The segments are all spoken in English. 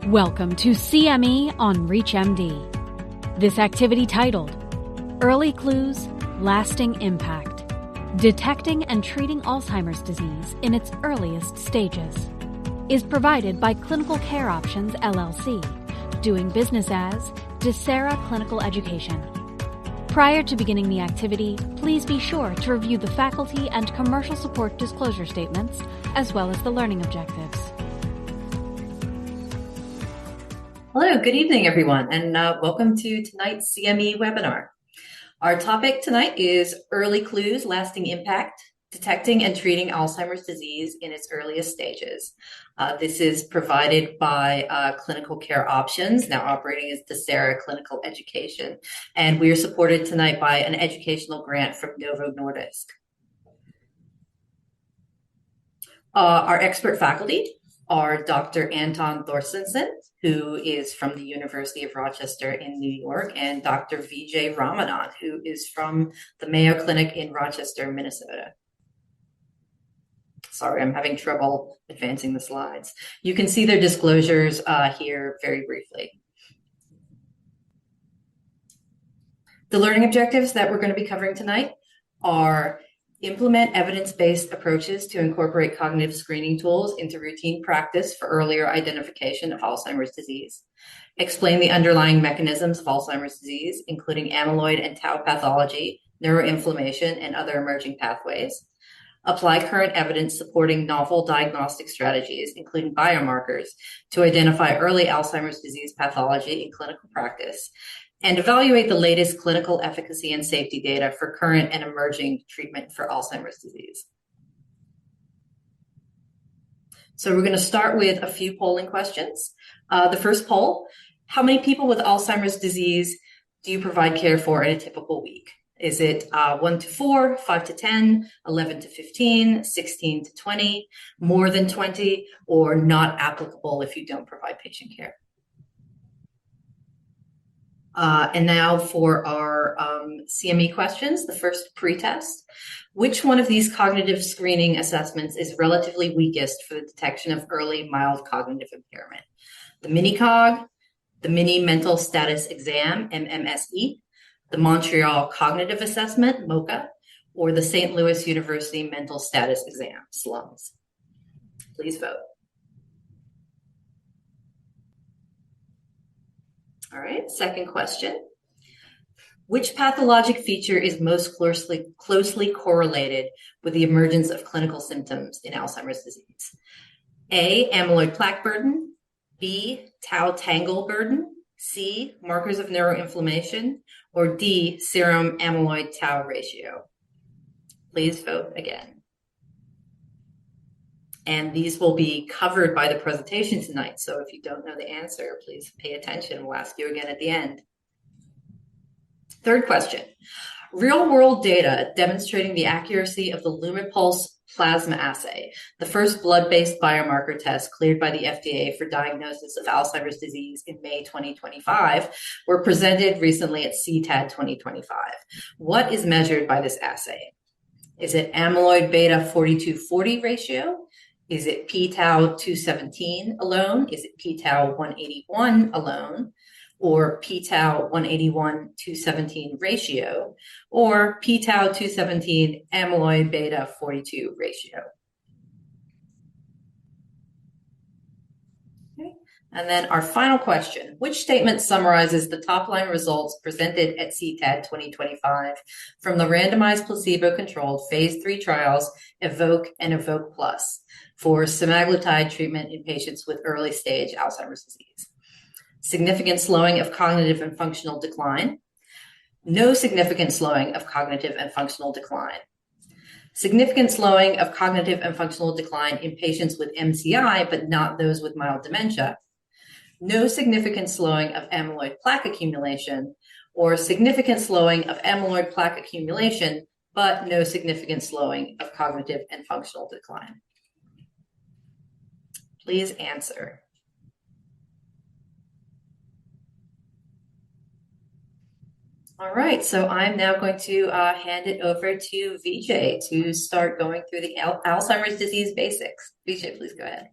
Welcome to CME on ReachMD. This activity titled Early Clues, Lasting Impact, Detecting and Treating Alzheimer's Disease in its Earliest Stages is provided by Clinical Care Options, LLC, doing business as Disera Clinical Education. Prior to beginning the activity, please be sure to review the faculty and commercial support disclosure statements, as well as the learning objectives. Hello, good evening, everyone, and welcome to tonight's CME webinar. Our topic tonight is Early Clues, Lasting Impact, Detecting and Treating Alzheimer's Disease in its Earliest Stages. This is provided by Clinical Care Options, now operating as Disera Clinical Education, and we are supported tonight by an educational grant from Novo Nordisk. Our expert faculty are Dr. Anton, who is from the University of Rochester in New York, and Dr. Vijay Ramanan, who is from the Mayo Clinic in Rochester, Minnesota. Sorry, I'm having trouble advancing the slides. You can see their disclosures here very briefly. The learning objectives that we're going to be covering tonight are implement evidence-based approaches to incorporate cognitive screening tools into routine practice for earlier identification of Alzheimer's disease. Explain the underlying mechanisms of Alzheimer's disease, including amyloid and tau pathology, neuroinflammation, and other emerging pathways. Apply current evidence supporting novel diagnostic strategies, including biomarkers, to identify early Alzheimer's disease pathology in clinical practice, and evaluate the latest clinical efficacy and safety data for current and emerging treatment for Alzheimer's disease. So we're going to start with a few polling questions. The first poll, how many people with Alzheimer's disease do you provide care for in a typical week? Is it 1 to 4, 5 to 10, 11 to 15, 16 to 20, more than 20, or not applicable if you don't provide patient care? And now for our CME questions, the first pretest. Which one of these cognitive screening assessments is relatively weakest for the detection of early mild cognitive impairment? The mini-cog, the mini mental status exam, MMSE, the Montreal Cognitive Assessment, MoCA, or the St. Louis University Mental Status Exam, SLUMS. Please vote. All right, second question. Which pathologic feature is most closely correlated with the emergence of clinical symptoms in Alzheimer's disease? A, amyloid plaque burden, B, tau tangle burden, C, markers of neuroinflammation, or D, serum amyloid tau ratio. Please vote again. And these will be covered by the presentation tonight. So if you don't know the answer, please pay attention. We'll ask you again at the end. Third question. Real-world data demonstrating the accuracy of the LumiPulse plasma assay, the first blood-based biomarker test cleared by the FDA for diagnosis of Alzheimer's disease in May 2025, were presented recently at CTAD 2025. What is measured by this assay? Is it amyloid beta 42/40 ratio? Is it p-tau 217 alone? Is it p-tau 181 alone? Or p-tau 181-217 ratio? Or p-tau 217 amyloid beta 42 ratio? Okay. And then our final question, which statement summarizes the top-line results presented at CTAD 2025 from the randomized placebo-controlled phase 3 trials EVOKE and EVOKE Plus for semaglutide treatment in patients with early-stage Alzheimer's disease? Significant slowing of cognitive and functional decline. No significant slowing of cognitive and functional decline. Significant slowing of cognitive and functional decline in patients with MCI, but not those with mild dementia. No significant slowing of amyloid plaque accumulation, or significant slowing of amyloid plaque accumulation, but no significant slowing of cognitive and functional decline. Please answer. All right, so I'm now going to hand it over to Vijay to start going through the Alzheimer's disease basics. Vijay, please go ahead.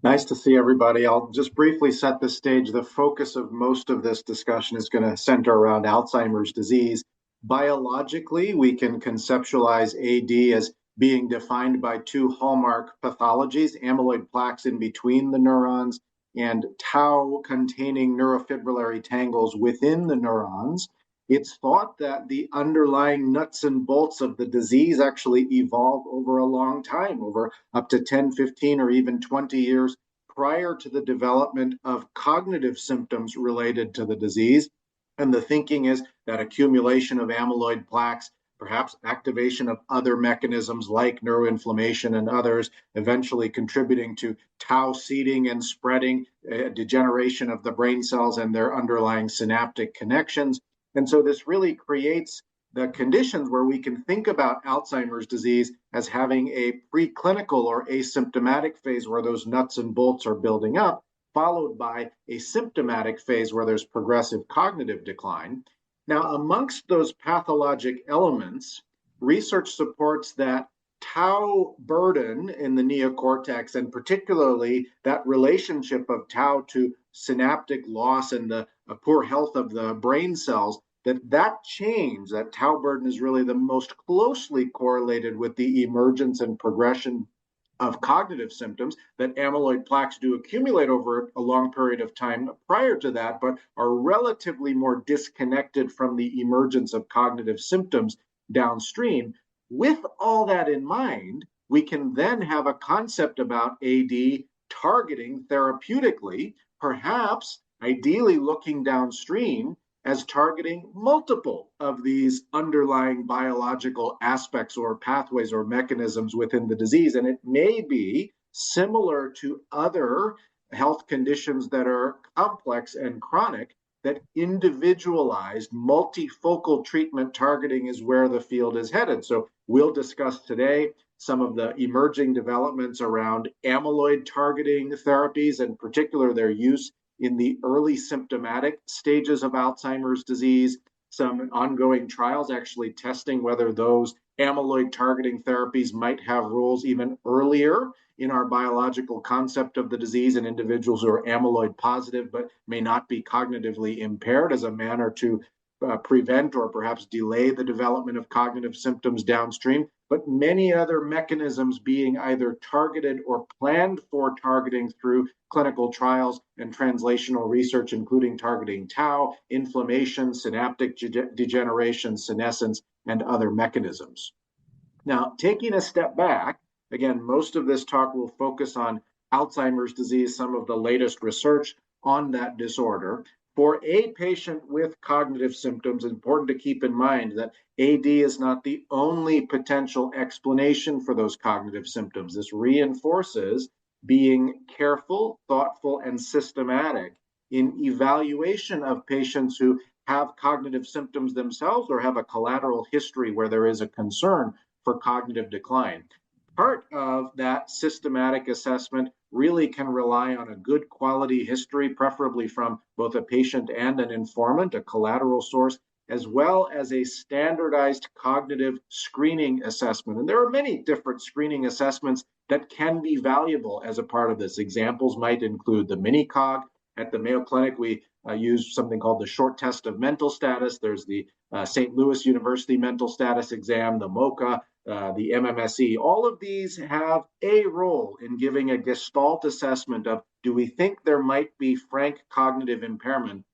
Nice to see everybody. I'll just briefly set the stage. The focus of most of this discussion is going to center around Alzheimer's disease. Biologically, we can conceptualize AD as being defined by two hallmark pathologies, amyloid plaques in between the neurons and tau containing neurofibrillary tangles within the neurons. It's thought that the underlying nuts and bolts of the disease actually evolve over a long time, over up to 10, 15, or even 20 years prior to the development of cognitive symptoms related to the disease. And the thinking is that accumulation of amyloid plaques, perhaps activation of other mechanisms like neuroinflammation and others, eventually contributing to tau seeding and spreading, degeneration of the brain cells and their underlying synaptic connections. And so this really creates the conditions where we can think about Alzheimer's disease as having a preclinical or asymptomatic phase where those nuts and bolts are building up, followed by a symptomatic phase where there's progressive cognitive decline. Now, amongst those pathologic elements, research supports that tau burden in the neocortex, and particularly that relationship of tau to synaptic loss and the poor health of the brain cells, that change, that tau burden, is really the most closely correlated with the emergence and progression of cognitive symptoms, that amyloid plaques do accumulate over a long period of time prior to that, but are relatively more disconnected from the emergence of cognitive symptoms downstream. With all that in mind, we can then have a concept about AD targeting therapeutically, perhaps ideally looking downstream as targeting multiple of these underlying biological aspects or pathways or mechanisms within the disease. And it may be similar to other health conditions that are complex and chronic, that individualized multifocal treatment targeting is where the field is headed. So we'll discuss today some of the emerging developments around amyloid targeting therapies, in particular their use in the early symptomatic stages of Alzheimer's disease, some ongoing trials actually testing whether those amyloid targeting therapies might have roles even earlier in our biological concept of the disease in individuals who are amyloid positive but may not be cognitively impaired, as a manner to prevent or perhaps delay the development of cognitive symptoms downstream, but many other mechanisms being either targeted or planned for targeting through clinical trials and translational research, including targeting tau, inflammation, synaptic degeneration, senescence, and other mechanisms. Now, taking a step back, again, most of this talk will focus on Alzheimer's disease, some of the latest research on that disorder. For a patient with cognitive symptoms, it's important to keep in mind that AD is not the only potential explanation for those cognitive symptoms. This reinforces being careful, thoughtful, and systematic in evaluation of patients who have cognitive symptoms themselves or have a collateral history where there is a concern for cognitive decline. Part of that systematic assessment really can rely on a good quality history, preferably from both a patient and an informant, a collateral source, as well as a standardized cognitive screening assessment. And there are many different screening assessments that can be valuable as a part of this. Examples might include the mini-cog. At the Mayo Clinic, we use something called the short test of mental status. There's the St. Louis University mental status exam, the MOCA, the MMSE. All of these have a role in giving a gestalt assessment of, do we think there might be frank cognitive impairment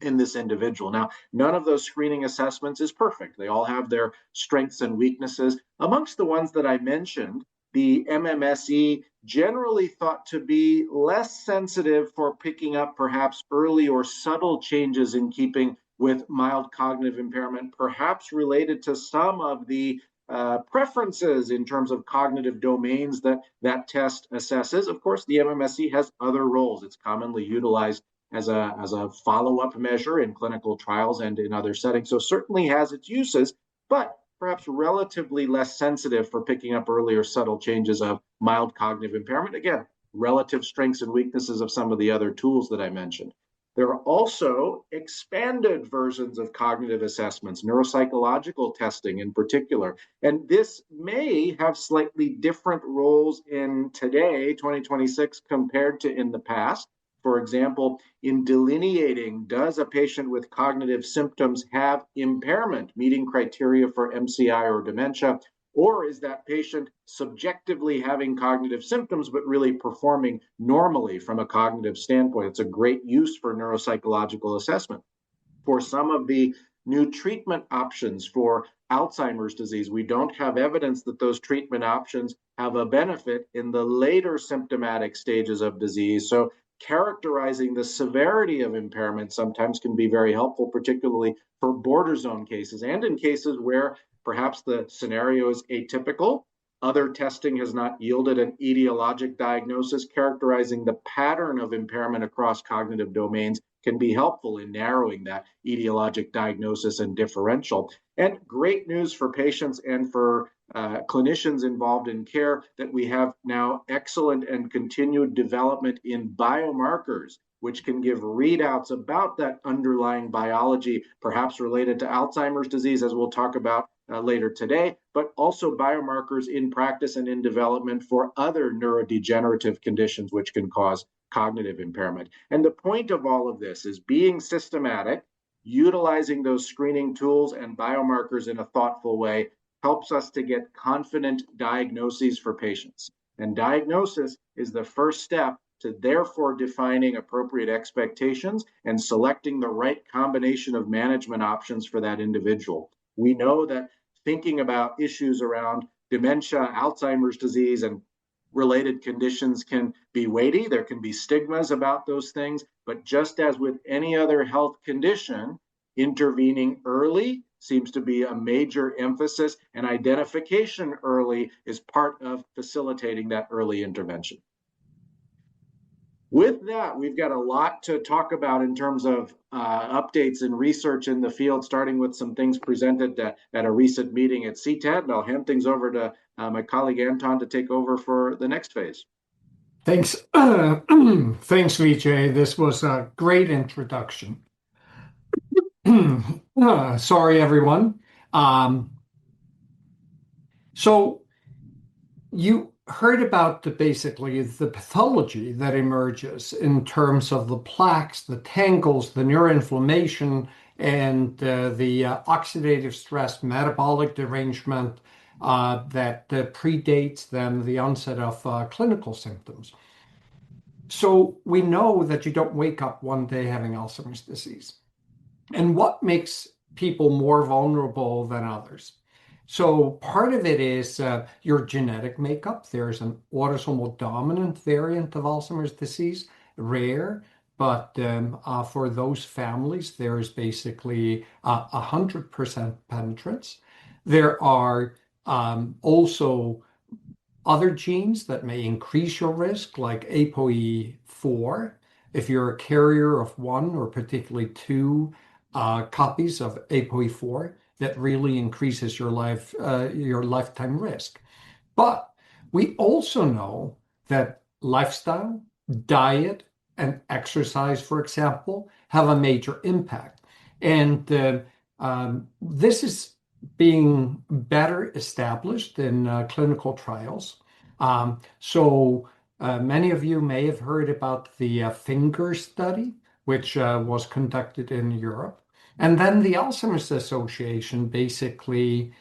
in this individual? Now, none of those screening assessments is perfect. They all have their strengths and weaknesses. Amongst the ones that I mentioned, the MMSE generally thought to be less sensitive for picking up perhaps early or subtle changes in keeping with mild cognitive impairment, perhaps related to some of the preferences in terms of cognitive domains that test assesses. Of course, the MMSE has other roles. It's commonly utilized as a follow-up measure in clinical trials and in other settings. So certainly has its uses, but perhaps relatively less sensitive for picking up earlier subtle changes of mild cognitive impairment. Again, relative strengths and weaknesses of some of the other tools that I mentioned. There are also expanded versions of cognitive assessments, neuropsychological testing in particular. And this may have slightly different roles in today, 2026, compared to in the past. For example, in delineating, does a patient with cognitive symptoms have impairment, meeting criteria for MCI or dementia? Or is that patient subjectively having cognitive symptoms, but really performing normally from a cognitive standpoint? It's a great use for neuropsychological assessment. For some of the new treatment options for Alzheimer's disease, we don't have evidence that those treatment options have a benefit in the later symptomatic stages of disease. So characterizing the severity of impairment sometimes can be very helpful, particularly for border zone cases and in cases where perhaps the scenario is atypical. Other testing has not yielded an etiologic diagnosis. Characterizing the pattern of impairment across cognitive domains can be helpful in narrowing that etiologic diagnosis and differential. And great news for patients and for clinicians involved in care that we have now excellent and continued development in biomarkers, which can give readouts about that underlying biology, perhaps related to Alzheimer's disease, as we'll talk about later today, but also biomarkers in practice and in development for other neurodegenerative conditions which can cause cognitive impairment. And the point of all of this is being systematic, utilizing those screening tools and biomarkers in a thoughtful way helps us to get confident diagnoses for patients. And diagnosis is the first step to therefore defining appropriate expectations and selecting the right combination of management options for that individual. We know that thinking about issues around dementia, Alzheimer's disease, and related conditions can be weighty. There can be stigmas about those things, but just as with any other health condition, intervening early seems to be a major emphasis, and identification early is part of facilitating that early intervention. With that, we've got a lot to talk about in terms of updates and research in the field, starting with some things presented at a recent meeting at CTAD. And I'll hand things over to my colleague Anton to take over for the next phase. Thanks, thanks, Vijay. This was a great introduction. Sorry, everyone. So you heard about basically the pathology that emerges in terms of the plaques, the tangles, the neuroinflammation, and the oxidative stress metabolic derangement that predates then the onset of clinical symptoms. So we know that you don't wake up one day having Alzheimer's disease. And what makes people more vulnerable than others? So part of it is your genetic makeup. There's an autosomal dominant variant of Alzheimer's disease, rare, but for those families, there is basically 100% penetrance. There are also other genes that may increase your risk, like ApoE4. If you're a carrier of one or particularly two copies of ApoE4, that really increases your lifetime risk. But we also know that lifestyle, diet, and exercise, for example, have a major impact. And this is being better established in clinical trials. So many of you may have heard about the finger study, which was conducted in Europe. And then the Alzheimer's Association basically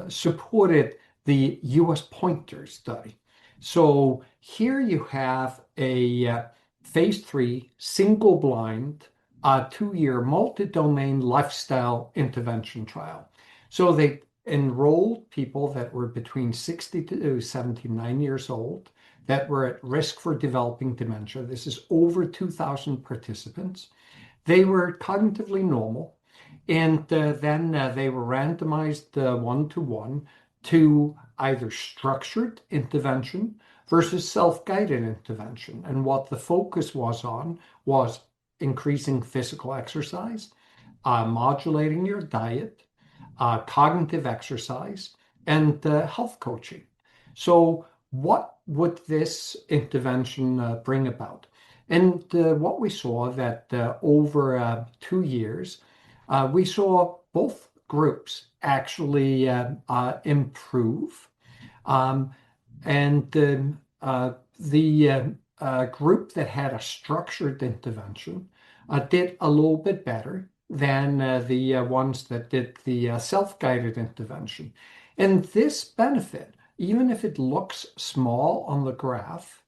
supported the US Pointer study. So here you have a phase 3 single-blind 2-year multi-domain lifestyle intervention trial. So they enrolled people that were between 60 to 79 years old that were at risk for developing dementia. This is over 2,000 participants. They were cognitively normal, and then they were randomized 1-to-1 to either structured intervention versus self-guided intervention. And what the focus was on was increasing physical exercise, modulating your diet, cognitive exercise, and health coaching. So what would this intervention bring about? And what we saw that over 2 years, we saw both groups actually improve. And the group that had a structured intervention did a little bit better than the ones that did the self-guided intervention. And this benefit, even if it looks small on the graph,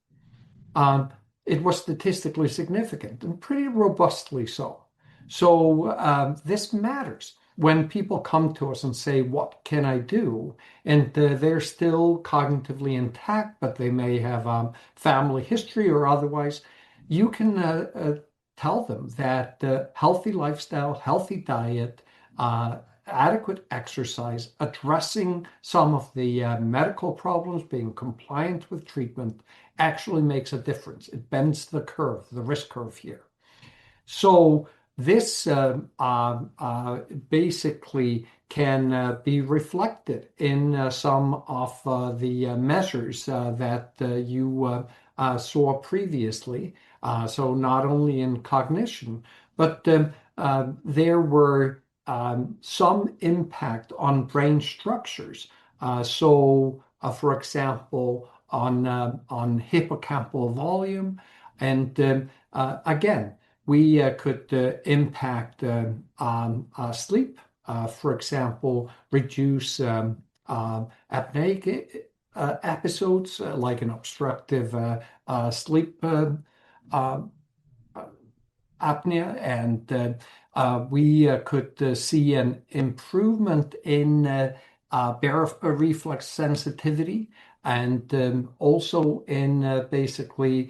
it was statistically significant and pretty robustly so. So this matters when people come to us and say, what can I do? And they're still cognitively intact, but they may have family history or otherwise. You can tell them that healthy lifestyle, healthy diet, adequate exercise, addressing some of the medical problems, being compliant with treatment actually makes a difference. It bends the curve, the risk curve here. So this basically can be reflected in some of the measures that you saw previously. So not only in cognition, but there were some impact on brain structures. For example, on hippocampal volume, and again, we could impact sleep. For example, reduce apneic episodes like an obstructive sleep apnea, and we could see an improvement in baroreflex sensitivity, and also in basically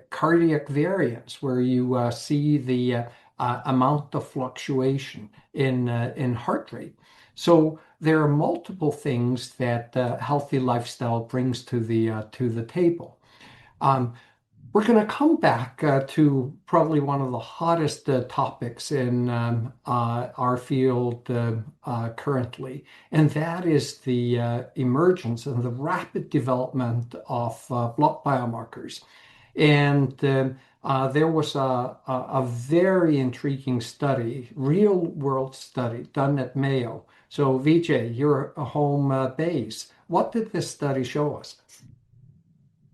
cardiac variants, where you see the amount of fluctuation in heart rate. So there are multiple things that healthy lifestyle brings to the table. We're going to come back to probably one of the hottest topics in our field currently, and that is the emergence and the rapid development of blood biomarkers. And there was a very intriguing study, real-world study, done at Mayo. So Vijay, you're a home base. What did this study show us?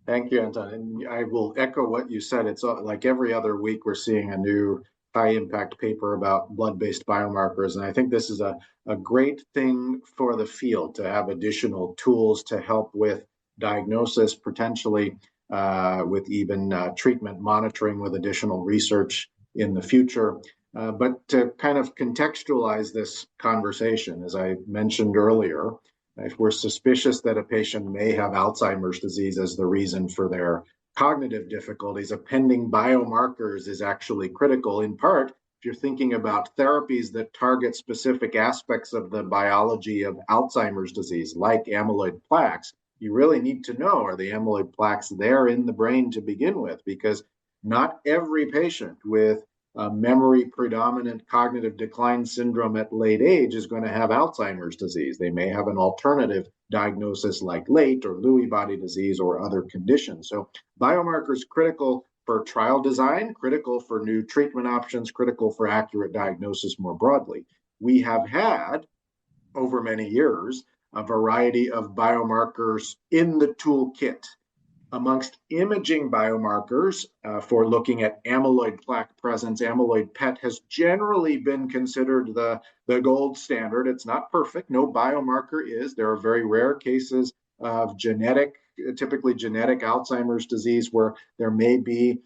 Thank you, Anton. And I will echo what you said. It's like every other week we're seeing a new high-impact paper about blood-based biomarkers. And I think this is a great thing for the field to have additional tools to help with diagnosis, potentially with even treatment monitoring with additional research in the future. But to kind of contextualize this conversation, as I mentioned earlier, if we're suspicious that a patient may have Alzheimer's disease as the reason for their cognitive difficulties, appending biomarkers is actually critical, in part if you're thinking about therapies that target specific aspects of the biology of Alzheimer's disease, like amyloid plaques. You really need to know, are the amyloid plaques there in the brain to begin with? Because not every patient with memory predominant cognitive decline syndrome at late age is going to have Alzheimer's disease. They may have an alternative diagnosis like late or Lewy body disease or other conditions. So biomarkers critical for trial design, critical for new treatment options, critical for accurate diagnosis more broadly. We have had over many years a variety of biomarkers in the toolkit. Amongst imaging biomarkers for looking at amyloid plaque presence, amyloid PET has generally been considered the gold standard. It's not perfect. No biomarker is. There are very rare cases of typically genetic Alzheimer's disease where there may be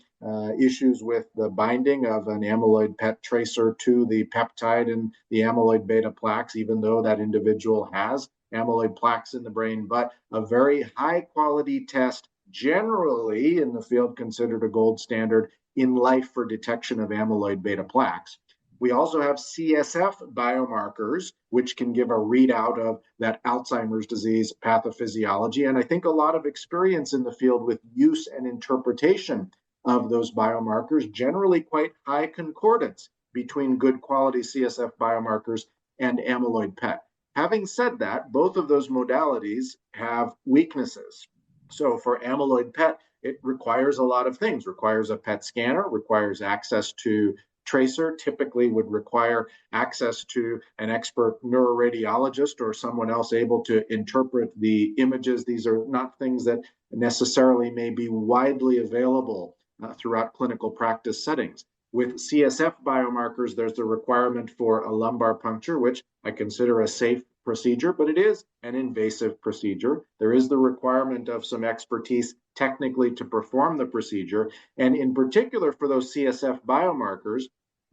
issues with the binding of an amyloid PET tracer to the peptide in the amyloid beta plaques, even though that individual has amyloid plaques in the brain. But a very high quality test, generally in the field considered a gold standard in life for detection of amyloid beta plaques. We also have CSF biomarkers, which can give a readout of that Alzheimer's disease pathophysiology. And I think a lot of experience in the field with use and interpretation of those biomarkers, generally quite high concordance between good quality CSF biomarkers and amyloid PET. Having said that, both of those modalities have weaknesses. So for amyloid PET, it requires a lot of things, requires a PET scanner, requires access to tracer, typically would require access to an expert neuroradiologist or someone else able to interpret the images. These are not things that necessarily may be widely available throughout clinical practice settings. With CSF biomarkers, there's the requirement for a lumbar puncture, which I consider a safe procedure, but it is an invasive procedure. There is the requirement of some expertise technically to perform the procedure. And in particular for those CSF biomarkers,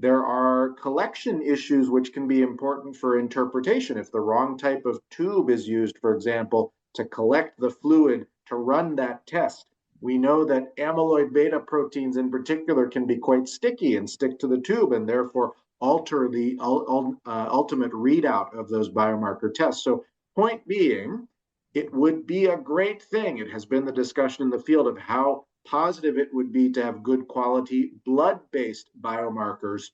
there are collection issues which can be important for interpretation. If the wrong type of tube is used, for example, to collect the fluid to run that test, we know that amyloid beta proteins in particular can be quite sticky and stick to the tube and therefore alter the ultimate readout of those biomarker tests. So point being, it would be a great thing. It has been the discussion in the field of how positive it would be to have good quality blood-based biomarkers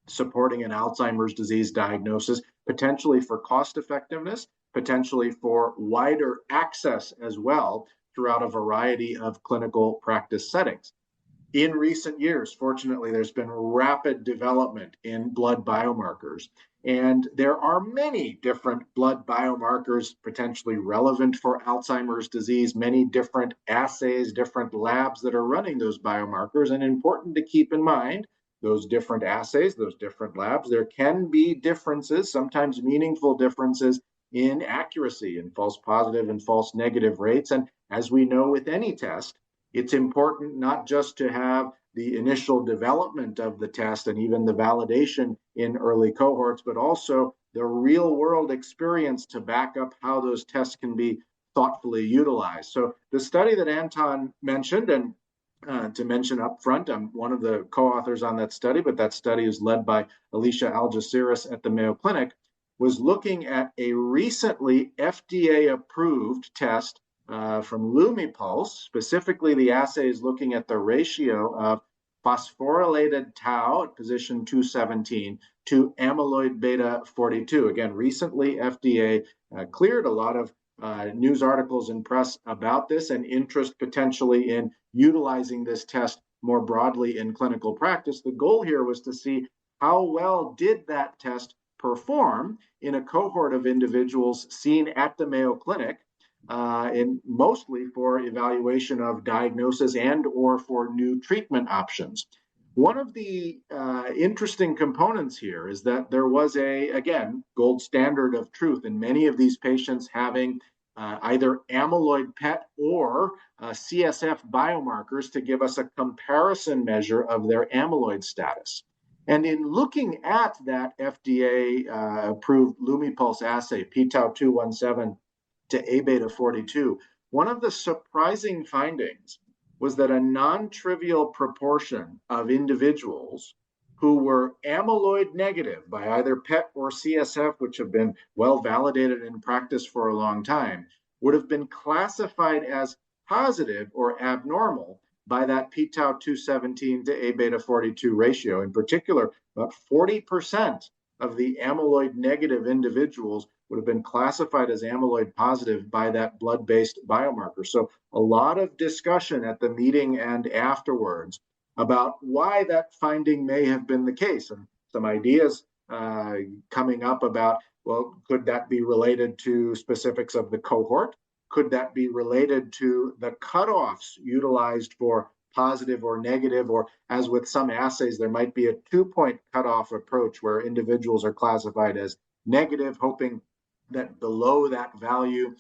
supporting an Alzheimer's disease diagnosis, potentially for cost effectiveness, potentially for wider access as well throughout a variety of clinical practice settings. In recent years, fortunately, there's been rapid development in blood biomarkers, and there are many different blood biomarkers potentially relevant for Alzheimer's disease, many different assays, different labs that are running those biomarkers, and important to keep in mind, those different assays, those different labs, there can be differences, sometimes meaningful differences in accuracy in false positive and false negative rates. And as we know with any test, it's important not just to have the initial development of the test and even the validation in early cohorts, but also the real world experience to back up how those tests can be thoughtfully utilized. So the study that Anton mentioned, and to mention up front, I'm one of the co-authors on that study, but that study is led by Alicia Algeciras at the Mayo Clinic, was looking at a recently FDA-approved test from Lumipulse. Specifically, the assay is looking at the ratio of phosphorylated tau at position 217 to amyloid beta 42. Again, recently FDA cleared a lot of news articles and press about this and interest potentially in utilizing this test more broadly in clinical practice. The goal here was to see how well did that test perform in a cohort of individuals seen at the Mayo Clinic, and mostly for evaluation of diagnosis and or for new treatment options. One of the interesting components here is that there was again, gold standard of truth in many of these patients having either amyloid PET or CSF biomarkers to give us a comparison measure of their amyloid status. And in looking at that FDA-approved Lumipulse assay, p-tau217 to A-beta 42, one of the surprising findings was that a non-trivial proportion of individuals who were amyloid negative by either PET or CSF, which have been well validated in practice for a long time, would have been classified as positive or abnormal by that p-tau217 to A-beta 42 ratio. In particular, about 40% of the amyloid negative individuals would have been classified as amyloid positive by that blood-based biomarker. So a lot of discussion at the meeting and afterwards about why that finding may have been the case, and some ideas coming up about, well, could that be related to specifics of the cohort? Could that be related to the cutoffs utilized for positive or negative, or as with some assays, there might be a 2-point cutoff approach where individuals are classified as negative, hoping that below that value,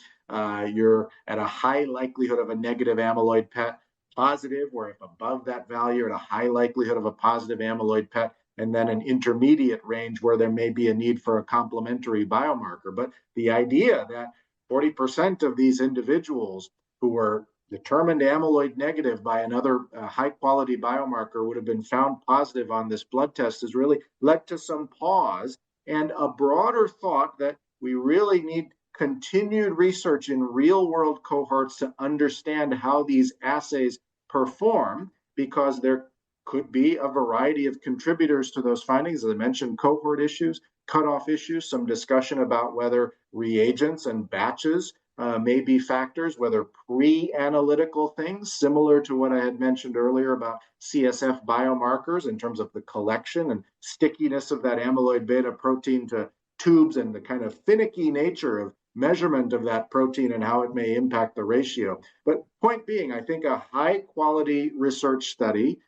you're at a high likelihood of a negative amyloid PET, positive, where if above that value, you're at a high likelihood of a positive amyloid PET, and then an intermediate range where there may be a need for a complementary biomarker. But the idea that 40% of these individuals who were determined amyloid negative by another high quality biomarker would have been found positive on this blood test has really led to some pause and a broader thought that we really need continued research in real world cohorts to understand how these assays perform, because there could be a variety of contributors to those findings. As I mentioned, cohort issues, cutoff issues, some discussion about whether reagents and batches may be factors, whether pre-analytical things, similar to what I had mentioned earlier about CSF biomarkers in terms of the collection and stickiness of that amyloid beta protein to tubes and the kind of finicky nature of measurement of that protein and how it may impact the ratio. But point being, I think a high quality research study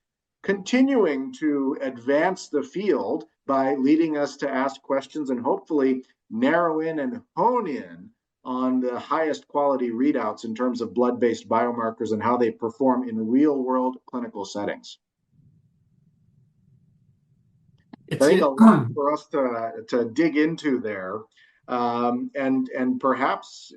continuing to advance the field by leading us to ask questions and hopefully narrow in and hone in on the highest quality readouts in terms of blood-based biomarkers and how they perform in real-world clinical settings. I think a lot for us to dig into there. And perhaps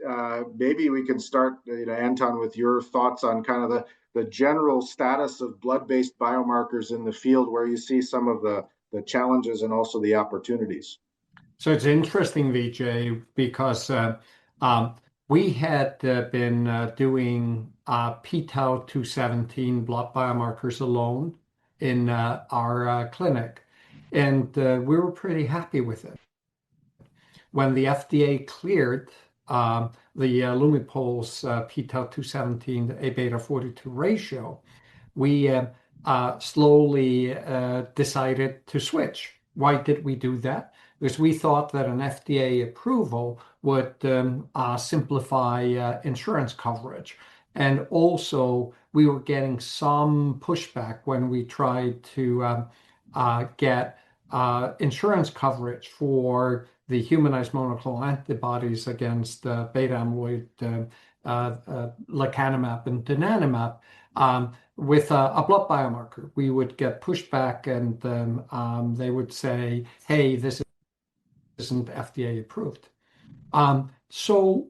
maybe we can start, Anton, with your thoughts on kind of the general status of blood-based biomarkers in the field, where you see some of the challenges and also the opportunities. So it's interesting, Vijay, because we had been doing p-tau217 blood biomarkers alone in our clinic, and we were pretty happy with it. When the FDA cleared the Lumipulse p-tau217 to A-beta-42 ratio, we slowly decided to switch. Why did we do that? Because we thought that an FDA approval would simplify insurance coverage. And also, we were getting some pushback when we tried to get insurance coverage for the humanized monoclonal antibodies against beta amyloid, lecanemab and donanemab, with a blood biomarker. We would get pushback, and they would say, hey, this isn't FDA approved. So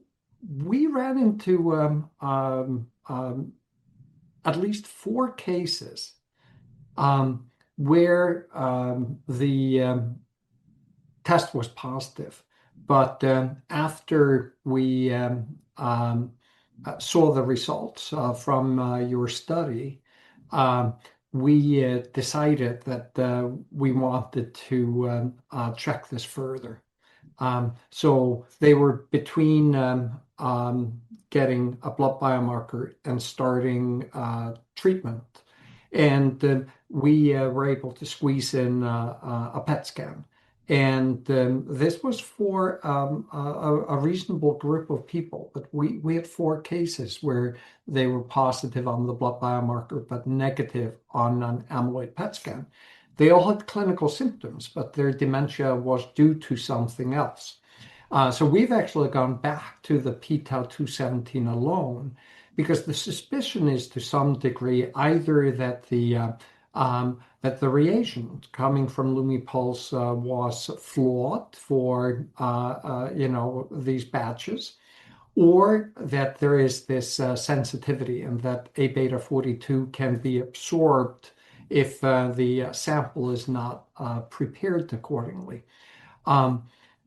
we ran into at least 4 cases where the test was positive. But after we saw the results from your study, we decided that we wanted to check this further. So they were between getting a blood biomarker and starting treatment. And we were able to squeeze in a PET scan. And this was for a reasonable group of people. But we had 4 cases where they were positive on the blood biomarker, but negative on an amyloid PET scan. They all had clinical symptoms, but their dementia was due to something else. So we've actually gone back to the p-tau217 alone, because the suspicion is to some degree either that the reagent coming from Lumipulse was flawed for these batches, or that there is this sensitivity and that A-beta-42 can be absorbed if the sample is not prepared accordingly.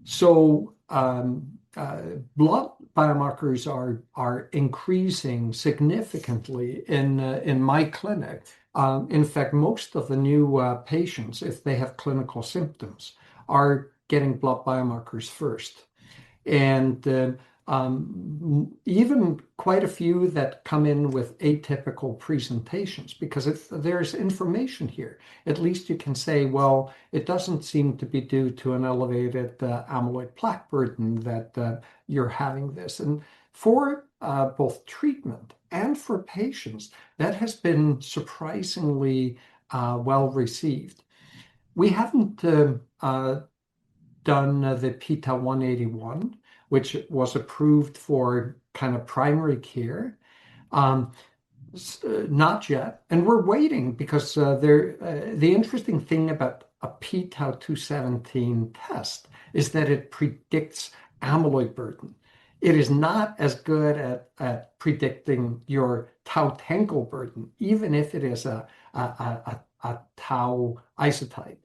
So blood biomarkers are increasing significantly in my clinic. In fact, most of the new patients, if they have clinical symptoms, are getting blood biomarkers first. And even quite a few that come in with atypical presentations, because if there's information here, at least you can say, well, it doesn't seem to be due to an elevated amyloid plaque burden that you're having this. And for both treatment and for patients, that has been surprisingly well received. We haven't done the p-tau181, which was approved for kind of primary care. Not yet. And we're waiting, because the interesting thing about a p-tau217 test is that it predicts amyloid burden. It is not as good at predicting your tau tangle burden, even if it is a tau isotype.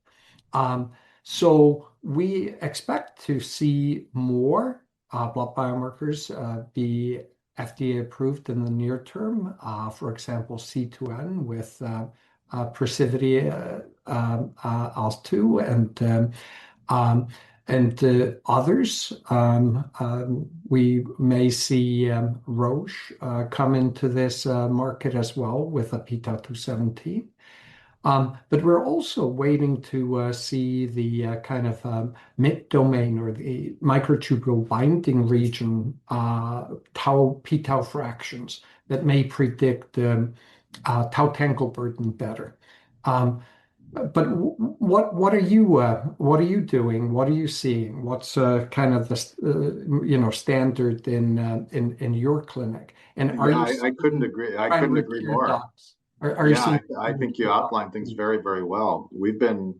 So we expect to see more blood biomarkers be FDA approved in the near term. For example, C2N with Precivity's ALZ2, And others, we may see Roche come into this market as well with a p-tau217. But we're also waiting to see the kind of mid-domain or the microtubule binding region p-tau fractions that may predict tau tangle burden better. But what are you doing? What are you seeing? What's kind of the standard in your clinic? And are you I couldn't agree. I couldn't agree more. Docs? Are you seeing? I think you outlined things very, very well. We've been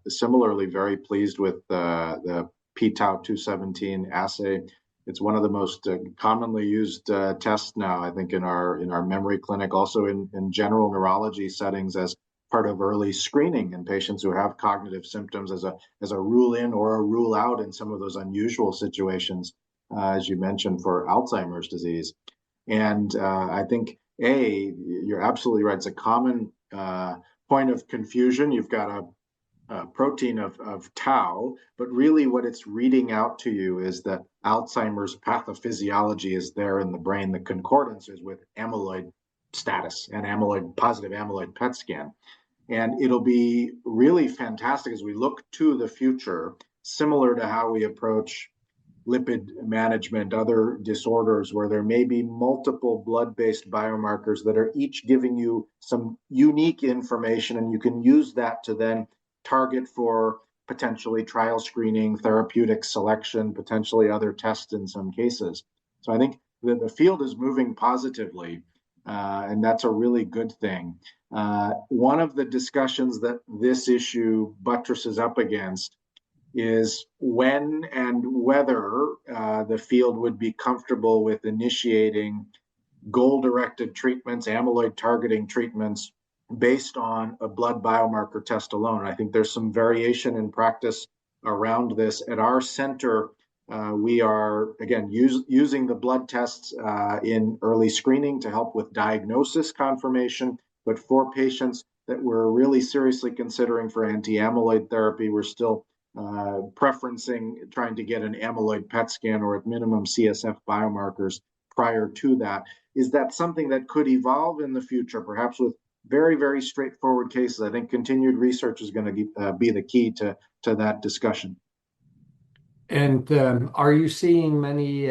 similarly very pleased with the p-tau217 assay. It's one of the most commonly used tests now, I think, in our memory clinic, also in general neurology settings as part of early screening in patients who have cognitive symptoms as a rule in or a rule out in some of those unusual situations, as you mentioned, for Alzheimer's disease. And I think, you're absolutely right. It's a common point of confusion. You've got a protein of tau, but really what it's reading out to you is that Alzheimer's pathophysiology is there in the brain. The concordance is with amyloid status and positive amyloid PET scan. And it'll be really fantastic as we look to the future, similar to how we approach lipid management, other disorders where there may be multiple blood-based biomarkers that are each giving you some unique information, and you can use that to then target for potentially trial screening, therapeutic selection, potentially other tests in some cases. So I think that the field is moving positively, and that's a really good thing. One of the discussions that this issue buttresses up against is when and whether the field would be comfortable with initiating goal-directed treatments, amyloid targeting treatments based on a blood biomarker test alone. I think there's some variation in practice around this. At our center, we are, again, using the blood tests in early screening to help with diagnosis confirmation. But for patients that we're really seriously considering for anti-amyloid therapy, we're still preferencing trying to get an amyloid PET scan or at minimum CSF biomarkers prior to that. Is that something that could evolve in the future, perhaps with very, very straightforward cases? I think continued research is going to be the key to that discussion. And are you seeing many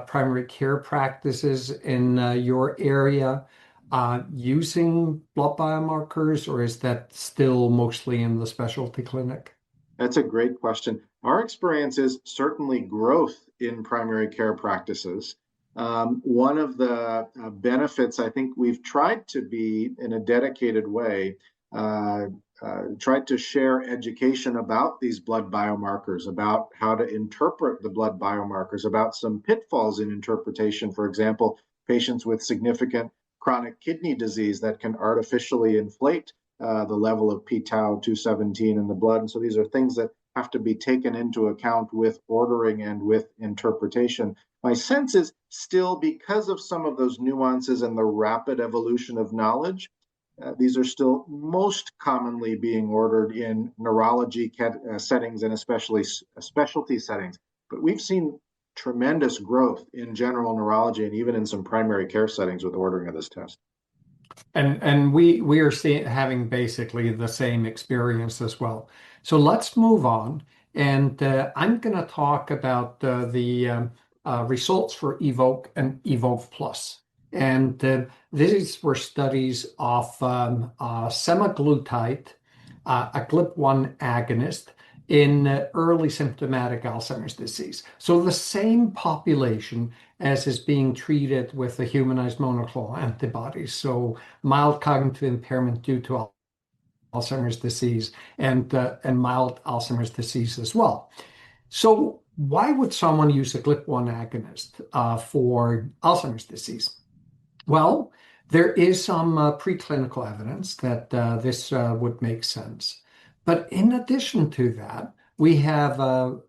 primary care practices in your area using blood biomarkers, or is that still mostly in the specialty clinic? That's a great question. Our experience is certainly growth in primary care practices. One of the benefits, I think we've tried to be in a dedicated way, tried to share education about these blood biomarkers, about how to interpret the blood biomarkers, about some pitfalls in interpretation. For example, patients with significant chronic kidney disease that can artificially inflate the level of p-tau217 in the blood. And so these are things that have to be taken into account with ordering and with interpretation. My sense is still, because of some of those nuances and the rapid evolution of knowledge, these are still most commonly being ordered in neurology settings and especially specialty settings. But we've seen tremendous growth in general neurology and even in some primary care settings with ordering of this test. And we are having basically the same experience as well. So let's move on. And I'm going to talk about the results for EVOKE and EVOKE Plus. And these were studies of semaglutide, a GLP-1 agonist, in early symptomatic Alzheimer's disease. So the same population as is being treated with the humanized monoclonal antibodies. So mild cognitive impairment due to Alzheimer's disease and mild Alzheimer's disease as well. So why would someone use a GLP-1 agonist for Alzheimer's disease? Well, there is some preclinical evidence that this would make sense. But in addition to that, we have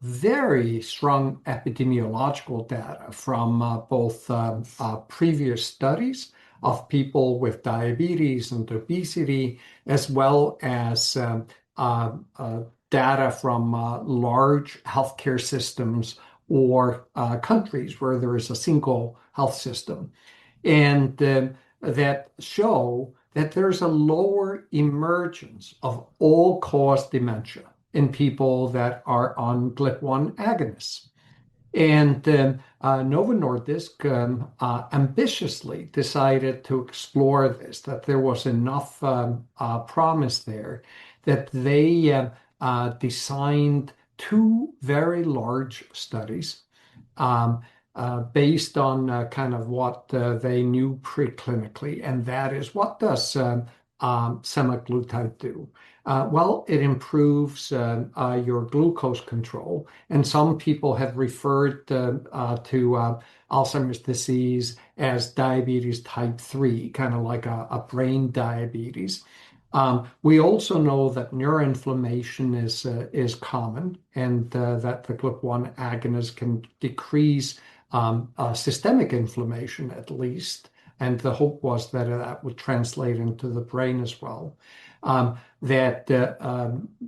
very strong epidemiological data from both previous studies of people with diabetes and obesity, as well as data from large healthcare systems or countries where there is a single health system, and that show that there's a lower emergence of all-cause dementia in people that are on GLP-1 agonists. And Novo Nordisk ambitiously decided to explore this, that there was enough promise there, that they designed two very large studies based on kind of what they knew preclinically, and that is, what does semaglutide do? Well, it improves your glucose control, and some people have referred to Alzheimer's disease as diabetes type 3, kind of like a brain diabetes. We also know that neuroinflammation is common, and that the GLP-1 agonist can decrease systemic inflammation at least, and the hope was that that would translate into the brain as well. That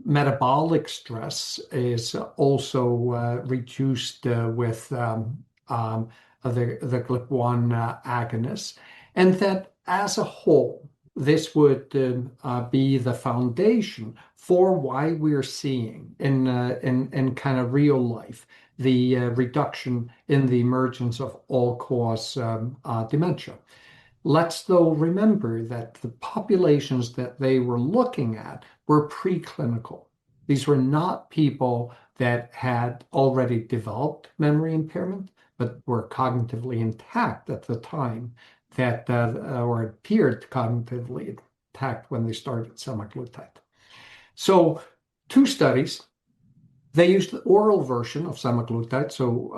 metabolic stress is also reduced with the GLP-1 agonist, and that as a whole, this would be the foundation for why we're seeing in kind of real life the reduction in the emergence of all-cause dementia. Let's, though, remember that the populations that they were looking at were preclinical. These were not people that had already developed memory impairment, but were cognitively intact at the time that, or appeared cognitively intact when they started semaglutide. So, two studies. They used the oral version of semaglutide, so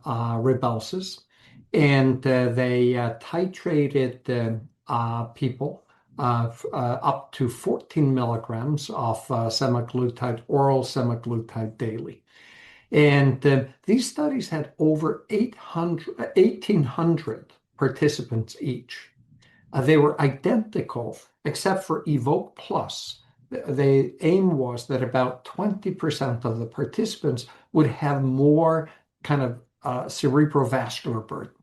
Rybelsus, and they titrated people up to 14 milligrams of semaglutide, oral semaglutide daily. And these studies had over 1,800 participants each. They were identical except for Evoke Plus. The aim was that about 20% of the participants would have more kind of cerebrovascular burden.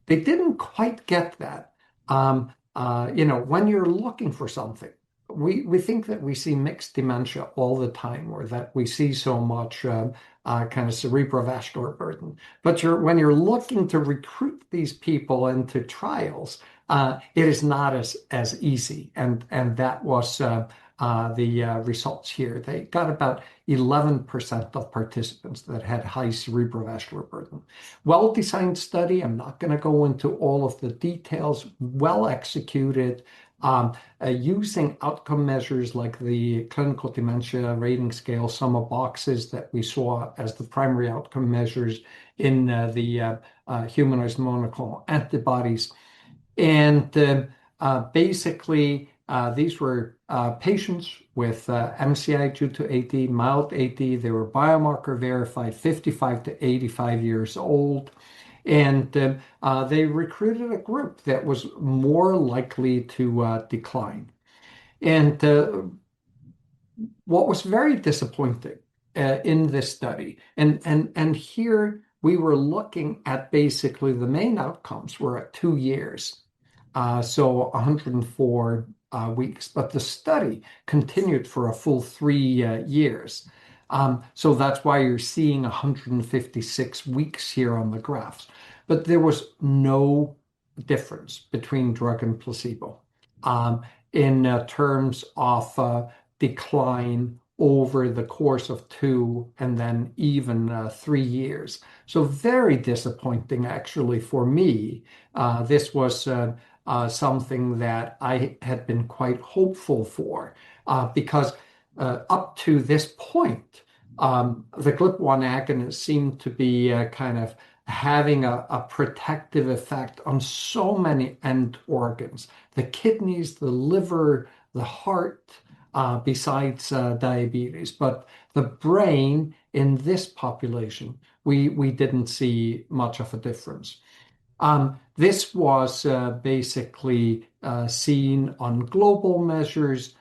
They didn't quite get that. When you're looking for something, we think that we see mixed dementia all the time, or that we see so much kind of cerebrovascular burden. But when you're looking to recruit these people into trials, it is not as easy. And that was the results here. They got about 11% of participants that had high cerebrovascular burden. Well-designed study. I'm not going to go into all of the details. Well executed, using outcome measures like the clinical dementia rating scale, sum of boxes that we saw as the primary outcome measures in the humanized monoclonal antibodies. And basically, these were patients with MCI due to AD, mild AD. They were biomarker verified, 55 to 85 years old. And they recruited a group that was more likely to decline. And what was very disappointing in this study, and here we were looking at basically the main outcomes were at 2 years. So 104 weeks, but the study continued for a full 3 years. So that's why you're seeing 156 weeks here on the graphs. But there was no difference between drug and placebo in terms of decline over the course of 2 and then even 3 years. So very disappointing, actually, for me. This was something that I had been quite hopeful for, because up to this point, the GLP-1 agonists seemed to be kind of having a protective effect on so many end organs, the kidneys, the liver, the heart, besides diabetes. But the brain in this population, we didn't see much of a difference. This was basically seen on global measures,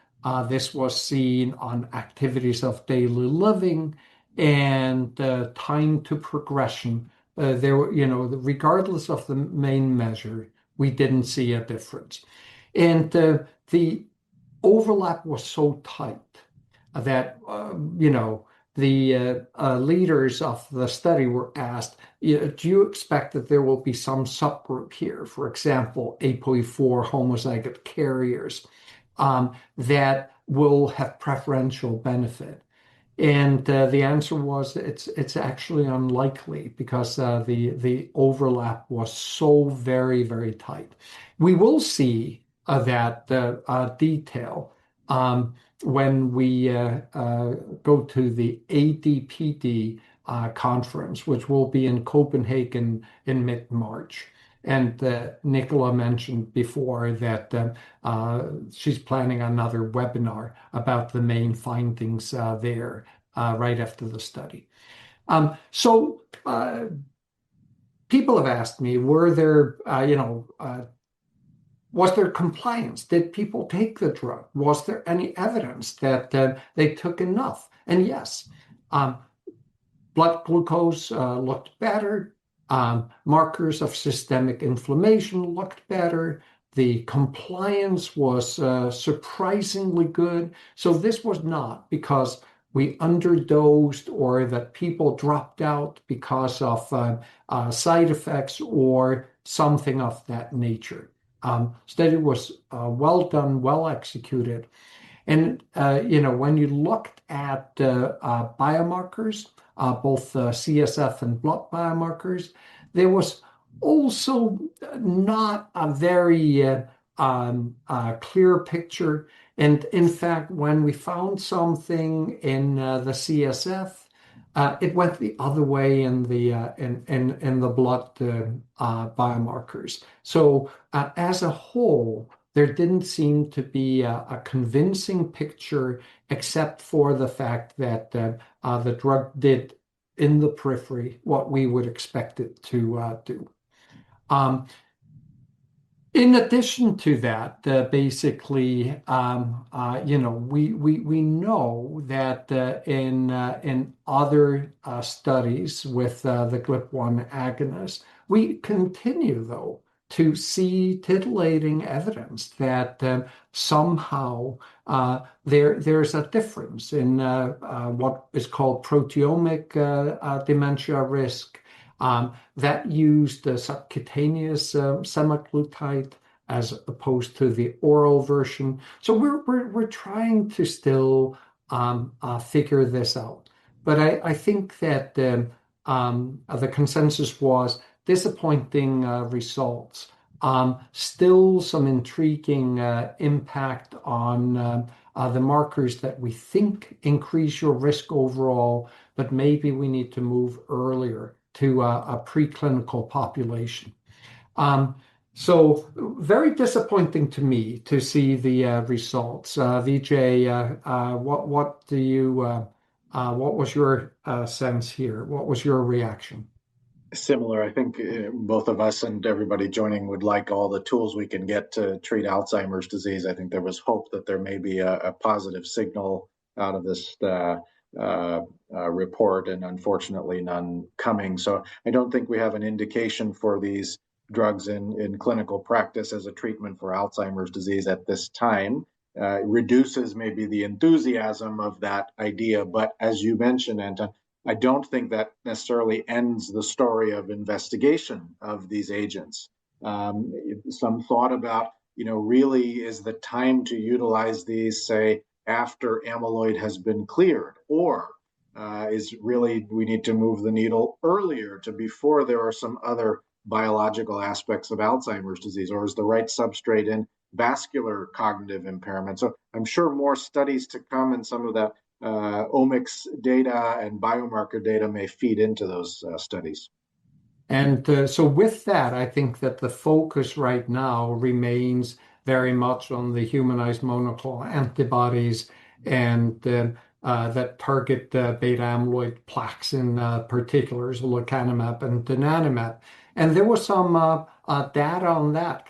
This was seen on activities of daily living and time to progression. There were, regardless of the main measure, we didn't see a difference. And the overlap was so tight that, the leaders of the study were asked, do you expect that there will be some subgroup here, for example, APOE4 homozygote carriers, that will have preferential benefit? And the answer was it's actually unlikely because the overlap was so very, very tight. We will see that detail when we go to the ADPD conference, which will be in Copenhagen in mid-March. And Nicola mentioned before that she's planning another webinar about the main findings there right after the study. So people have asked me, were there, was there compliance? Did people take the drug? Was there any evidence that they took enough? And yes, blood glucose looked better. Markers of systemic inflammation looked better. The compliance was surprisingly good. So this was not because we underdosed or that people dropped out because of side effects or something of that nature. Study was well done, well executed. And, when you looked at biomarkers, both CSF and blood biomarkers, there was also not a very clear picture. And in fact, when we found something in the CSF, it went the other way in the blood biomarkers. So as a whole, there didn't seem to be a convincing picture, except for the fact that the drug did in the periphery what we would expect it to do. In addition to that, basically, we know that in other studies with the GLP-1 agonist, we continue, though, to see titillating evidence that somehow there's a difference in what is called proteomic dementia risk, that used the subcutaneous semaglutide as opposed to the oral version. So we're trying to still figure this out. But I think that the consensus was disappointing results. Still some intriguing impact on the markers that we think increase your risk overall, but maybe we need to move earlier to a preclinical population. So very disappointing to me to see the results. Vijay, what was your sense here? What was your reaction? Similar. I think both of us and everybody joining would like all the tools we can get to treat Alzheimer's disease. I think there was hope that there may be a positive signal out of this report, and unfortunately none coming. So I don't think we have an indication for these drugs in clinical practice as a treatment for Alzheimer's disease at this time. It reduces maybe the enthusiasm of that idea, but as you mentioned, Anton, I don't think that necessarily ends the story of investigation of these agents. Some thought about, really is the time to utilize these, say, after amyloid has been cleared, or is really we need to move the needle earlier to before there are some other biological aspects of Alzheimer's disease, or is the right substrate in vascular cognitive impairment? So I'm sure more studies to come, and some of that omics data and biomarker data may feed into those studies. And so with that, I think that the focus right now remains very much on the humanized monoclonal antibodies and that target beta amyloid plaques in particular, lecanemab and donanemab. And there was some data on that.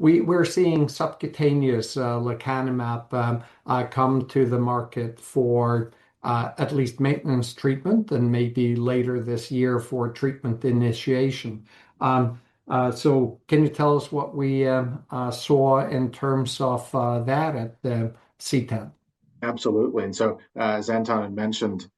we're seeing subcutaneous lecanemab come to the market for at least maintenance treatment, and maybe later this year for treatment initiation. So can you tell us what we saw in terms of that at the CTAD? Absolutely. And so, as Anton had mentioned,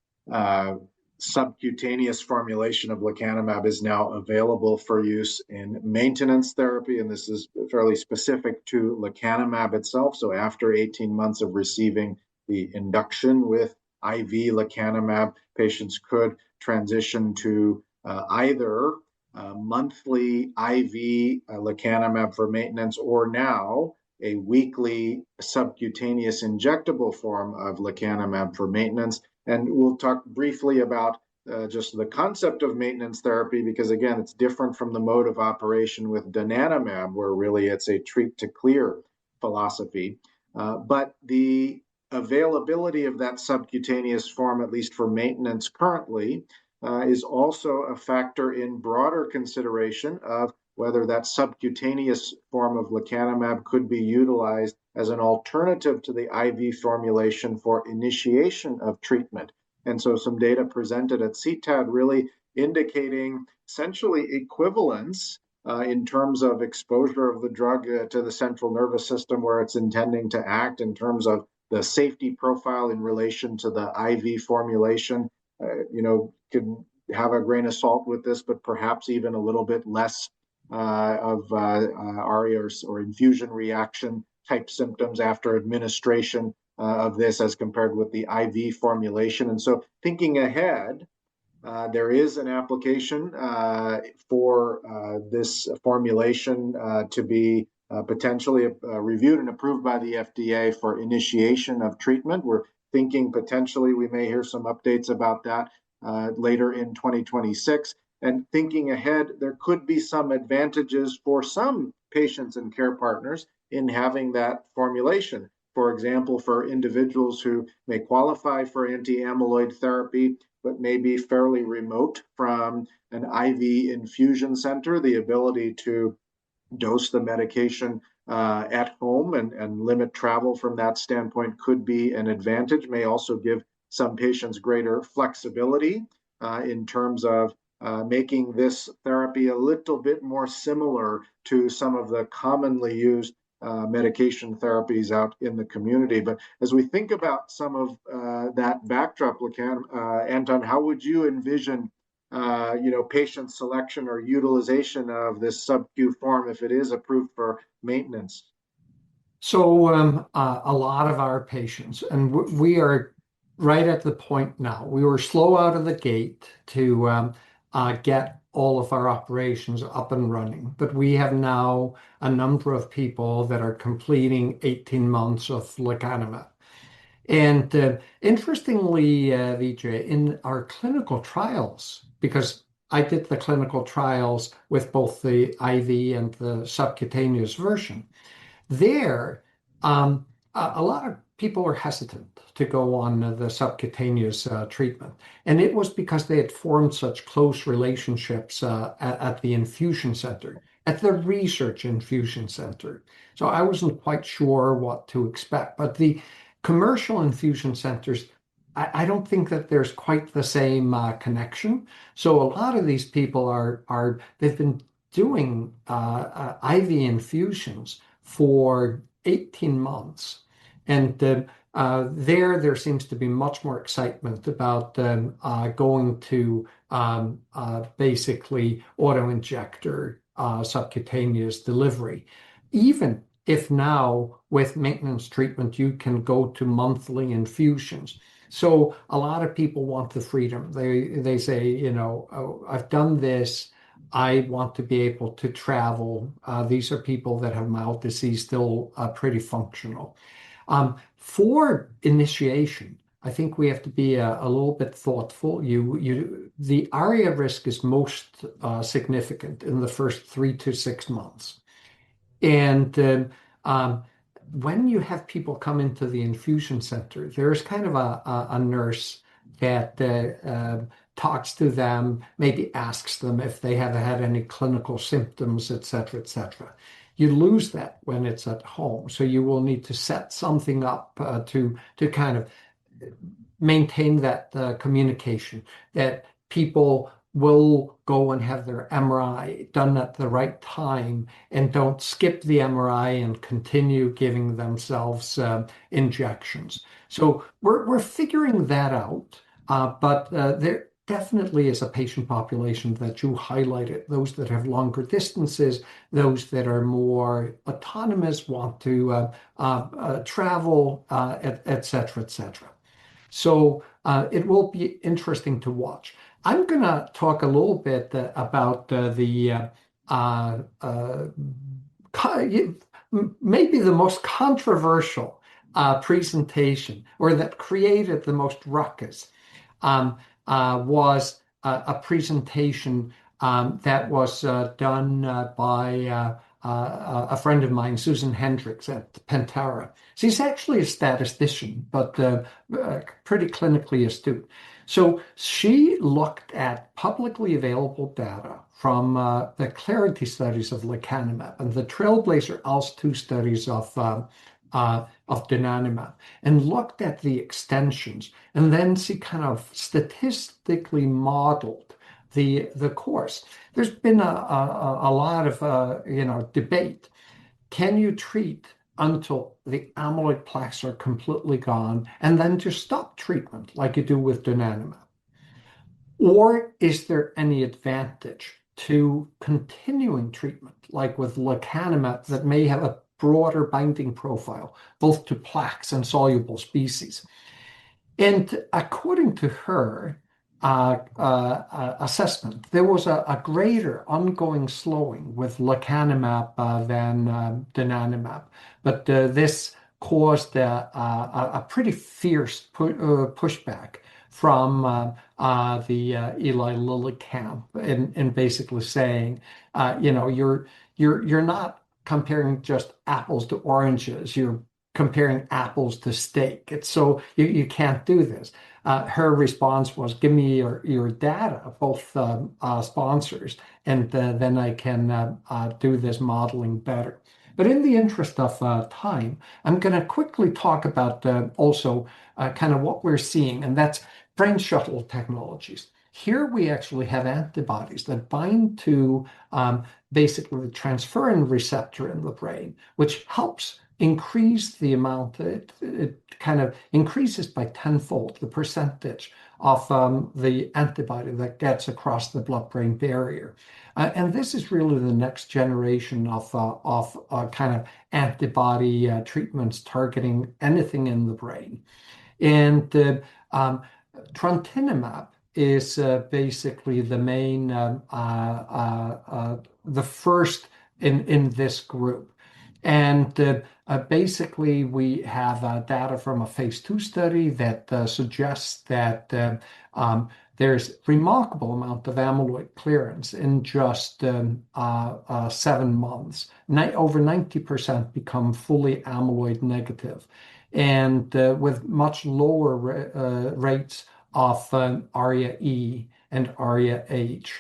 subcutaneous formulation of lecanemab is now available for use in maintenance therapy, and this is fairly specific to lecanemab itself. So after 18 months of receiving the induction with IV lecanemab, patients could transition to either monthly IV lecanemab for maintenance, or now a weekly subcutaneous injectable form of lecanemab for maintenance. And we'll talk briefly about just the concept of maintenance therapy, because again, it's different from the mode of operation with donanemab, where really it's a treat to clear philosophy. But the availability of that subcutaneous form, at least for maintenance currently, is also a factor in broader consideration of whether that subcutaneous form of lecanemab could be utilized as an alternative to the IV formulation for initiation of treatment. And so some data presented at CTAD really indicating essentially equivalence in terms of exposure of the drug to the central nervous system where it's intending to act, in terms of the safety profile in relation to the IV formulation. Could have a grain of salt with this, but perhaps even a little bit less of ARIA or infusion reaction type symptoms after administration of this as compared with the IV formulation. And so thinking ahead, there is an application for this formulation to be potentially reviewed and approved by the FDA for initiation of treatment. We're thinking potentially we may hear some updates about that later in 2026. And thinking ahead, there could be some advantages for some patients and care partners in having that formulation. For example, for individuals who may qualify for anti-amyloid therapy, but may be fairly remote from an IV infusion center, the ability to dose the medication at home and limit travel from that standpoint could be an advantage. May also give some patients greater flexibility in terms of making this therapy a little bit more similar to some of the commonly used medication therapies out in the community. But as we think about some of that backdrop, Anton, how would you envision patient selection or utilization of this sub-Q form if it is approved for maintenance? So a lot of our patients, and we are right at the point now, we were slow out of the gate to get all of our operations up and running, but we have now a number of people that are completing 18 months of lecanemab. And interestingly, Vijay, in our clinical trials, because I did the clinical trials with both the IV and the subcutaneous version, there, a lot of people were hesitant to go on the subcutaneous treatment. And it was because they had formed such close relationships at the infusion center, at the research infusion center. So I wasn't quite sure what to expect. But the commercial infusion centers, I don't think that there's quite the same connection. So a lot of these people they've been doing IV infusions for 18 months. And there seems to be much more excitement about going to basically auto-injector subcutaneous delivery. Even if now with maintenance treatment, you can go to monthly infusions. So a lot of people want the freedom. They say, oh, I've done this. I want to be able to travel. These are people that have mild disease, still pretty functional. For initiation, I think we have to be a little bit thoughtful. The ARIA risk is most significant in the first 3 to 6 months. And when you have people come into the infusion center, there's kind of a nurse that talks to them, maybe asks them if they have had any clinical symptoms, et cetera, et cetera. You lose that when it's at home. So you will need to set something up to kind of maintain that communication, that people will go and have their MRI done at the right time and don't skip the MRI and continue giving themselves injections. So we're figuring that out, but there definitely is a patient population that you highlighted, those that have longer distances, those that are more autonomous, want to travel, et cetera, et cetera. So it will be interesting to watch. I'm going to talk a little bit about maybe the most controversial presentation, or that created the most ruckus, was a presentation that was done by a friend of mine, Susan Hendricks at Pentara. She's actually a statistician, but pretty clinically astute. So she looked at publicly available data from the Clarity studies of lecanemab and the Trailblazer ALZ-2 studies of donanemab, and looked at the extensions, and then she kind of statistically modeled the course. There's been a lot of debate. Can you treat until the amyloid plaques are completely gone and then just stop treatment like you do with donanemab? Or is there any advantage to continuing treatment like with lecanemab that may have a broader binding profile, both to plaques and soluble species? And according to her assessment, there was a greater ongoing slowing with lecanemab than donanemab, but this caused a pretty fierce pushback from the Eli Lilly camp, in basically saying, you're not comparing just apples to oranges, you're comparing apples to steak. So you can't do this. Her response was, give me your data, both sponsors, and then I can do this modeling better. But in the interest of time, I'm going to quickly talk about also kind of what we're seeing, and that's brain shuttle technologies. Here we actually have antibodies that bind to basically the transferrin receptor in the brain, which helps increase the amount. It kind of increases by tenfold the percentage of the antibody that gets across the blood-brain barrier. And this is really the next generation of kind of antibody treatments targeting anything in the brain. And trontinemab is basically the main, the first in this group. And basically, we have data from a phase 2 study that suggests that there's remarkable amount of amyloid clearance in just 7 months. Over 90% become fully amyloid negative, and with much lower rates of ARIA-E and ARIA-H.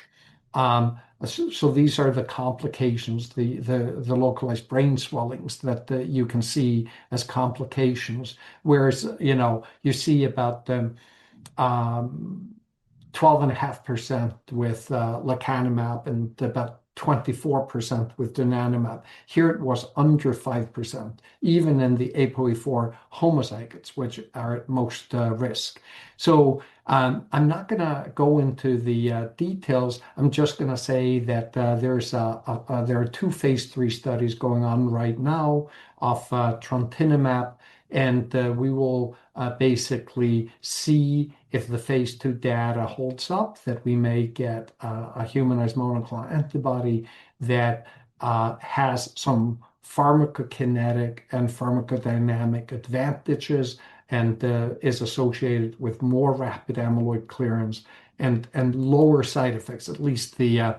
So these are the complications, the localized brain swellings that you can see as complications. Whereas, you see about 12.5% with lecanemab and about 24% with donanemab. Here it was under 5%, even in the ApoE4 homozygotes, which are at most risk. So I'm not going to go into the details. I'm just going to say that there are 2 phase 3 studies going on right now of trontinemab, and we will basically see if the phase 2 data holds up, that we may get a humanized monoclonal antibody that has some pharmacokinetic and pharmacodynamic advantages, and is associated with more rapid amyloid clearance and lower side effects, at least the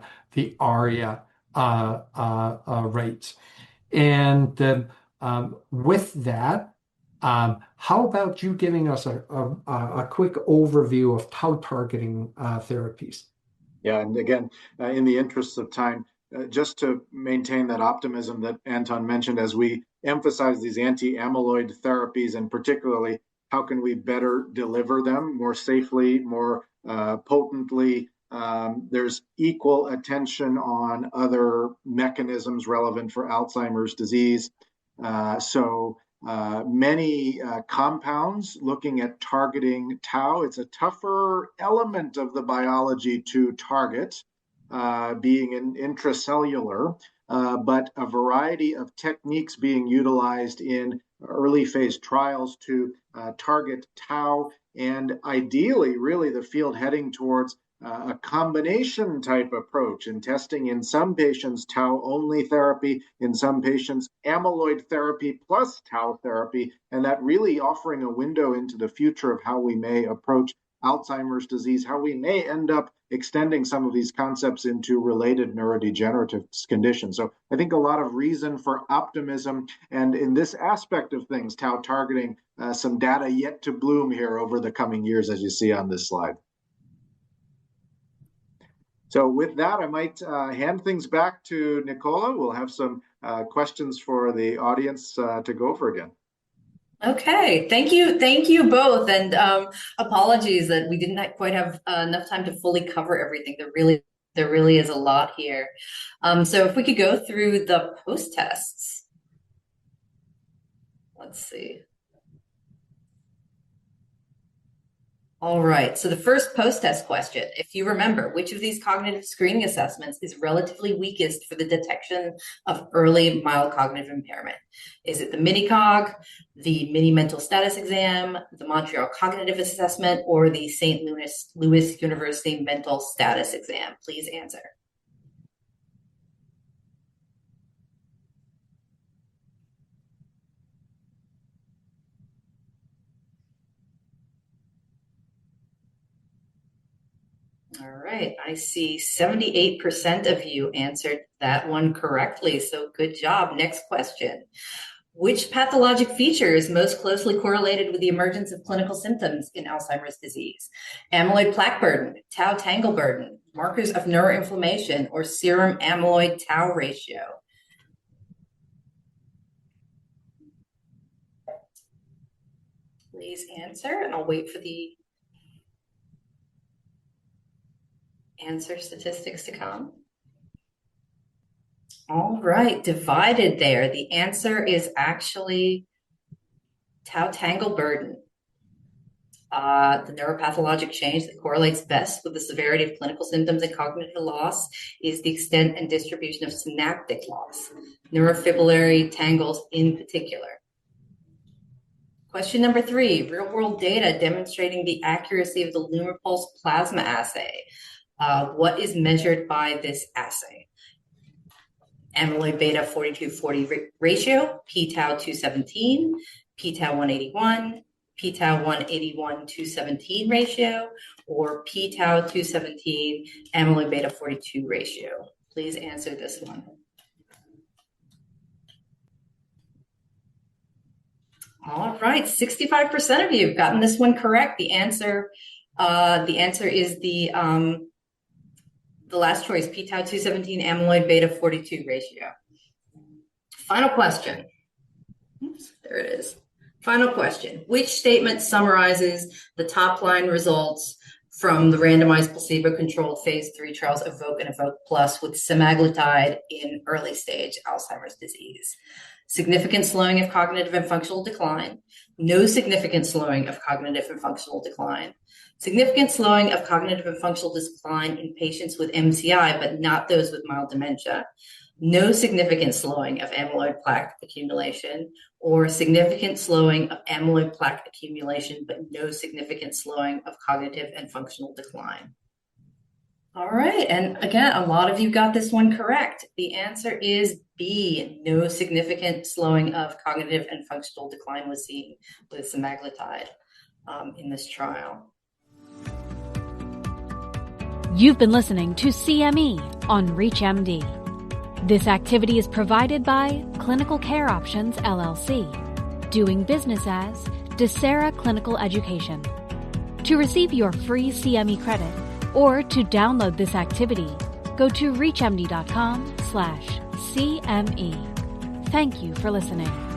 ARIA rates. And with that, how about you giving us a quick overview of tau targeting therapies? Yeah, and again, in the interest of time, just to maintain that optimism that Anton mentioned, as we emphasize these anti-amyloid therapies, and particularly how can we better deliver them more safely, more potently. There's equal attention on other mechanisms relevant for Alzheimer's disease. Many compounds looking at targeting tau. It's a tougher element of the biology to target, being an intracellular, but a variety of techniques being utilized in early phase trials to target tau, and ideally, really the field heading towards a combination type approach in testing in some patients tau only therapy, in some patients amyloid therapy plus tau therapy, and that really offering a window into the future of how we may approach Alzheimer's disease, how we may end up extending some of these concepts into related neurodegenerative conditions. So I think a lot of reason for optimism, and in this aspect of things, tau targeting, some data yet to bloom here over the coming years, as you see on this slide. So with that, I might hand things back to Nicola. We'll have some questions for the audience to go over again. Okay, thank you both, and apologies that we didn't quite have enough time to fully cover everything. There really is a lot here. So if we could go through the post tests. Let's see. All right, so the first post-test question, if you remember, which of these cognitive screening assessments is relatively weakest for the detection of early mild cognitive impairment? Is it the mini-cog, the mini-mental status exam, the Montreal Cognitive Assessment, or the St. Louis University Mental Status Exam? Please answer. All right, I see 78% of you answered that one correctly, so good job. Next question. Which pathologic feature is most closely correlated with the emergence of clinical symptoms in Alzheimer's disease? Amyloid plaque burden, tau tangle burden, markers of neuroinflammation, or serum amyloid tau ratio? Please answer, and I'll wait for the answer statistics to come. All right, divided there. The answer is actually tau tangle burden. The neuropathologic change that correlates best with the severity of clinical symptoms and cognitive loss is the extent and distribution of synaptic loss, neurofibrillary tangles in particular. Question number 3, real-world data demonstrating the accuracy of the LumiPulse plasma assay. What is measured by this assay? Amyloid beta 42/40 ratio, p-tau 217, p-tau 181, p-tau 181/217 ratio, or p-tau 217 amyloid beta 42 ratio? Please answer this one. All right, 65% of you have gotten this one correct. The answer is the last choice, p-tau 217 amyloid beta 42 ratio. Final question. Oops, there it is. Final question. Which statement summarizes the top line results from the randomized placebo-controlled phase 3 trials EVOKE and EVOKE Plus with semaglutide in early stage Alzheimer's disease? Significant slowing of cognitive and functional decline, no significant slowing of cognitive and functional decline, significant slowing of cognitive and functional decline in patients with MCI, but not those with mild dementia, no significant slowing of amyloid plaque accumulation, or significant slowing of amyloid plaque accumulation, but no significant slowing of cognitive and functional decline. All right, and again, a lot of you got this one correct. The answer is B, no significant slowing of cognitive and functional decline was seen with semaglutide in this trial. You've been listening to CME on ReachMD. This activity is provided by Clinical Care Options, LLC, doing business as DeSera Clinical Education. To receive your free CME credit or to download this activity, go to reachmd.com/CME. Thank you for listening.